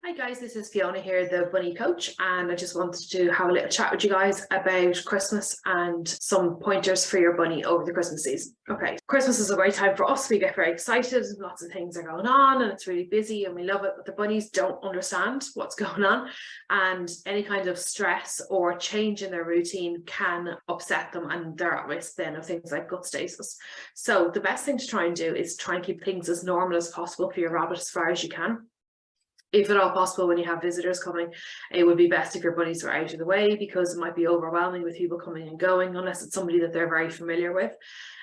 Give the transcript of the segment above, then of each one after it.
Hi guys, this is Fiona here, the bunny coach, and I just wanted to have a little chat with you guys about Christmas and some pointers for your bunny over the Christmas season. Okay, Christmas is a great time for us. We get very excited, lots of things are going on and it's really busy and we love it, but the bunnies don't understand what's going on, and any kind of stress or change in their routine can upset them and they're at risk then of things like gut stasis. So the best thing to try and do is try and keep things as normal as possible for your rabbit as far as you can. If at all possible, when you have visitors coming, it would be best if your bunnies were out of the way, because it might be overwhelming with people coming and going unless it's somebody that they're very familiar with.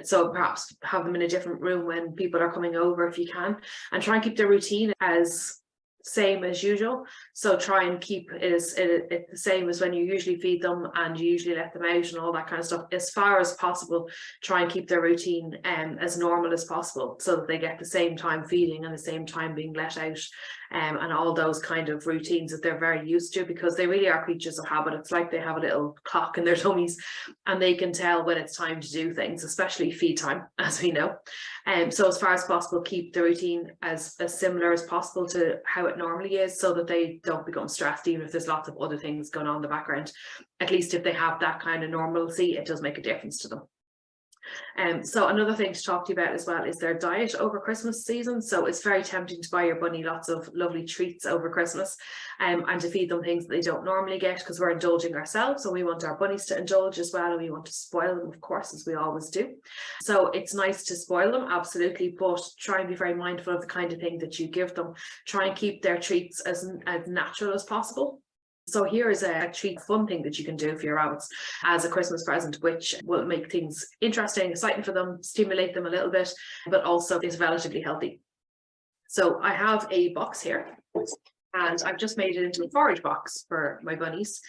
So perhaps have them in a different room when people are coming over if you can, and try and keep their routine as same as usual. So try and keep it the same as when you usually feed them and you usually let them out and all that kind of stuff. As far as possible, try and keep their routine as normal as possible, so that they get the same time feeding and the same time being let out, and all those kind of routines that they're very used to, because they really are creatures of habit. It's like they have a little clock in their tummies and they can tell when it's time to do things, especially feed time, as we know. So as far as possible, keep the routine as similar as possible to how it normally is, so that they don't become stressed, even if there's lots of other things going on in the background. At least if they have that kind of normalcy, it does make a difference to them. So another thing to talk to you about as well is their diet over Christmas season. So it's very tempting to buy your bunny lots of lovely treats over Christmas, and to feed them things that they don't normally get, because we're indulging ourselves, so we want our bunnies to indulge as well, and we want to spoil them, of course, as we always do. So it's nice to spoil them, absolutely, but try and be very mindful of the kind of thing that you give them. Try and keep their treats as natural as possible. So here is a treat fun thing that you can do for your rabbits as a Christmas present, which will make things interesting, exciting for them, stimulate them a little bit, but also is relatively healthy. So I have a box here and I've just made it into a forage box for my bunnies.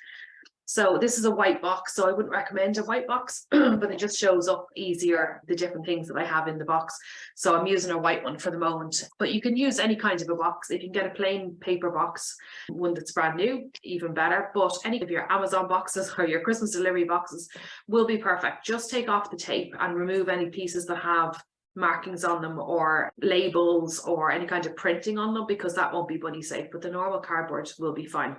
So this is a white box, so I wouldn't recommend a white box, but it just shows up easier the different things that I have in the box. So I'm using a white one for the moment, but you can use any kind of a box. If you can get a plain paper box, one that's brand new, even better. But any of your Amazon boxes or your Christmas delivery boxes will be perfect. Just take off the tape and remove any pieces that have markings on them or labels or any kind of printing on them, because that won't be bunny safe, but the normal cardboard will be fine.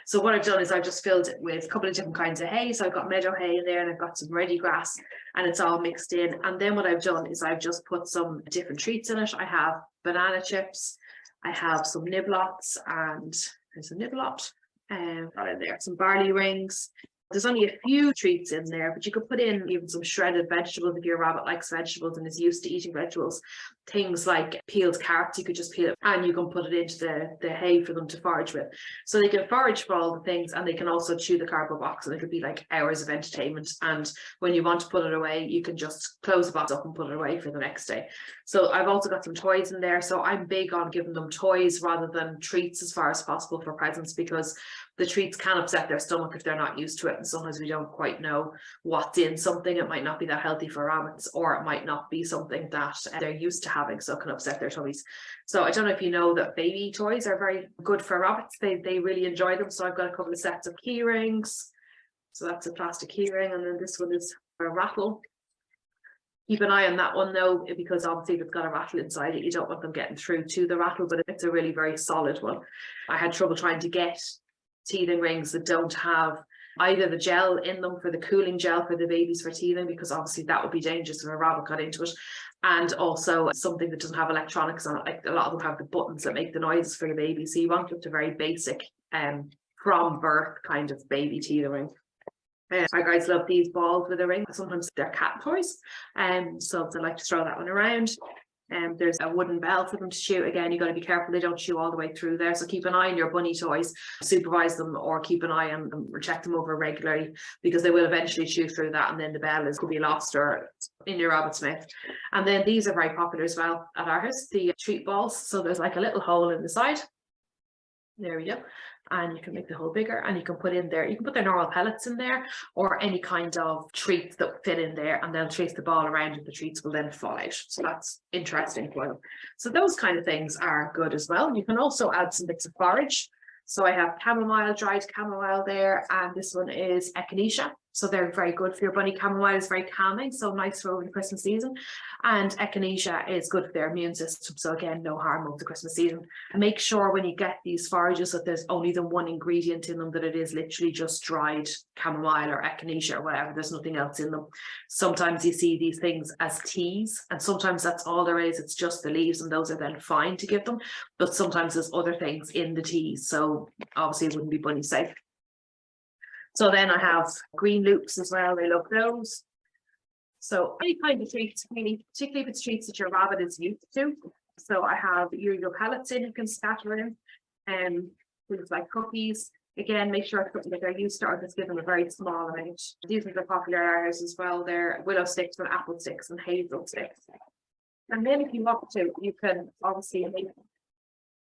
So what I've done is I've just filled it with a couple of different kinds of hay. So I've got meadow hay in there and I've got some ready grass, and it's all mixed in. And then what I've done is I've just put some different treats in it. I have banana chips, I have some niblots, and there's a niblot, and got in there some barley rings. There's only a few treats in there, but you could put in even some shredded vegetables if your rabbit likes vegetables and is used to eating vegetables. Things like peeled carrots, you could just peel it and you can put it into the hay for them to forage with. So they can forage for all the things, and they can also chew the cardboard box, and it could be like hours of entertainment. And when you want to put it away, you can just close the box up and put it away for the next day. So I've also got some toys in there. So I'm big on giving them toys rather than treats as far as possible for presents, because the treats can upset their stomach if they're not used to it, and sometimes we don't quite know what's in something. It might not be that healthy for rabbits, or it might not be something that they're used to having, so it can upset their tummies. So I don't know if you know that baby toys are very good for rabbits. They really enjoy them. So I've got a couple of sets of key rings. So that's a plastic key ring, and then this one is a rattle. Keep an eye on that one though, because obviously if it's got a rattle inside it, you don't want them getting through to the rattle, but it's a really very solid one. I had trouble trying to get teething rings that don't have either the gel in them for the cooling gel for the babies for teething, because obviously that would be dangerous if a rabbit got into it, and also something that doesn't have electronics on it. Like a lot of them have the buttons that make the noises for the baby, so you want it to very basic from birth kind of baby teething ring. Our guys love these balls with a ring. Sometimes they're cat toys, so they like to throw that one around. There's a wooden bell for them to chew. Again, you got to be careful they don't chew all the way through there, so keep an eye on your bunny toys, supervise them, or keep an eye on them or check them over regularly, because they will eventually chew through that, and then the bell could be lost or in your rabbit's mouth. And then these are very popular as well at our house, the treat balls. So there's like a little hole in the side. There we go. And you can make the hole bigger, and you can put in there, you can put their normal pellets in there or any kind of treats that fit in there, and they'll chase the ball around and the treats will then fall out. So that's interesting for them. So those kind of things are good as well. You can also add some bits of forage. So I have chamomile, dried chamomile there, and this one is echinacea. So they're very good for your bunny. Chamomile is very calming, so nice for over the Christmas season. And echinacea is good for their immune system. So again, no harm over the Christmas season. And make sure when you get these forages that there's only the one ingredient in them, that it is literally just dried chamomile or echinacea or whatever. There's nothing else in them. Sometimes you see these things as teas, and sometimes that's all there is. It's just the leaves, and those are then fine to give them. But sometimes there's other things in the teas. So obviously it wouldn't be bunny safe. So then I have green loops as well. They love those. So any kind of treats, really, particularly if it's treats that your rabbit is used to. So I have your pellets in, you can scatter in, things like cookies. Again, make sure it's something that they're used to, or just give them a very small amount. These are the popular areas as well. They're willow sticks and apple sticks and hazel sticks. And then if you want to, you can obviously make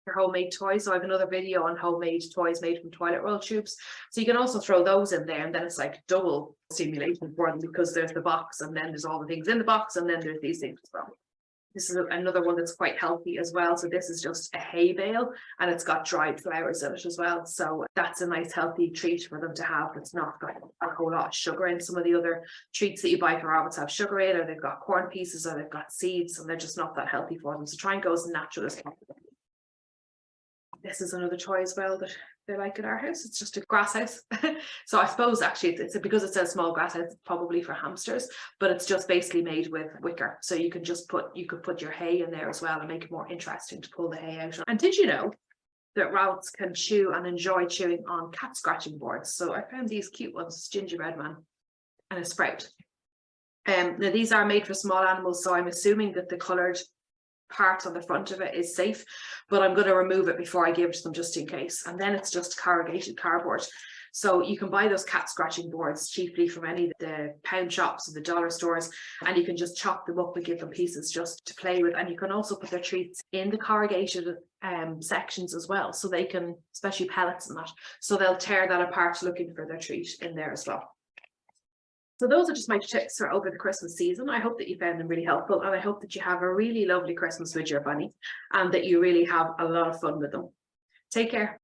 your homemade toys. So I have another video on homemade toys made from toilet roll tubes. So you can also throw those in there, and then it's like double stimulation for them, because there's the box, and then there's all the things in the box, and then there's these things as well. This is another one that's quite healthy as well. So this is just a hay bale, and it's got dried flowers in it as well. So that's a nice healthy treat for them to have. It's not got a whole lot of sugar in. Some of the other treats that you buy for rabbits have sugar in, or they've got corn pieces, or they've got seeds, and they're just not that healthy for them. So try and go as natural as possible. This is another toy as well that they like in our house. It's just a grass house. So I suppose actually it's because it says small grass house, it's probably for hamsters, but it's just basically made with wicker. So you can just put your hay in there as well and make it more interesting to pull the hay out. And did you know that rabbits can chew and enjoy chewing on cat scratching boards? So I found these cute ones, gingerbread man and a sprout. Now these are made for small animals, so I'm assuming that the coloured part on the front of it is safe, but I'm going to remove it before I give it to them just in case. And then it's just corrugated cardboard. So you can buy those cat scratching boards cheaply from any of the pound shops or the dollar stores, and you can just chop them up and give them pieces just to play with. And you can also put their treats in the corrugated sections as well, so they can, especially pellets and that, so they'll tear that apart looking for their treat in there as well. So those are just my tips for over the Christmas season. I hope that you found them really helpful, and I hope that you have a really lovely Christmas with your bunny, and that you really have a lot of fun with them. Take care.